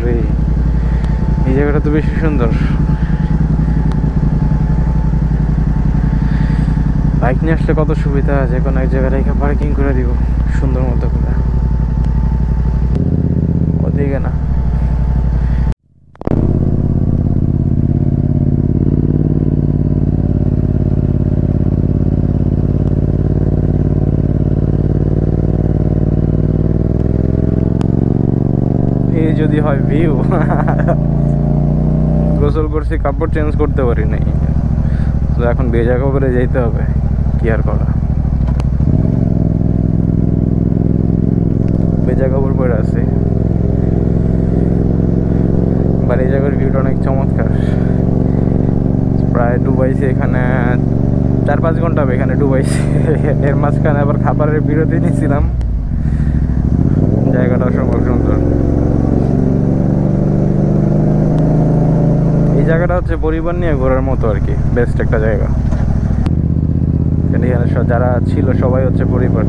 রে, এই জায়গাটা তো বেশি সুন্দর। বাইক নিয়ে আসলে কত সুবিধা, যে কোনো এক জায়গায় রেখে পার্কিং করে দিব সুন্দর মতো করে। ওদিকে না, এই যদি হয় ভিউ। গোসল করছি, কাপড় চেঞ্জ করতে পারি নাই, তো এখন ভেজা কাপড়ে যেতে হবে, কি আর করা। ভেজা কাপড় পরে আছে। বাট এই জায়গার ভিউটা অনেক চমৎকার। প্রায় ডুবাইছে এখানে 4-5 ঘন্টা হবে এখানে ডুবাইছি। এর মাঝখানে আবার খাবারের বিরতি নিয়েছিলাম। জায়গাটা অসম্ভব সুন্দর। এই জায়গাটা হচ্ছে পরিবার নিয়ে ঘোরার মতো আর কি, বেস্ট একটা জায়গা। এখানে যারা ছিল সবাই হচ্ছে পরিবার।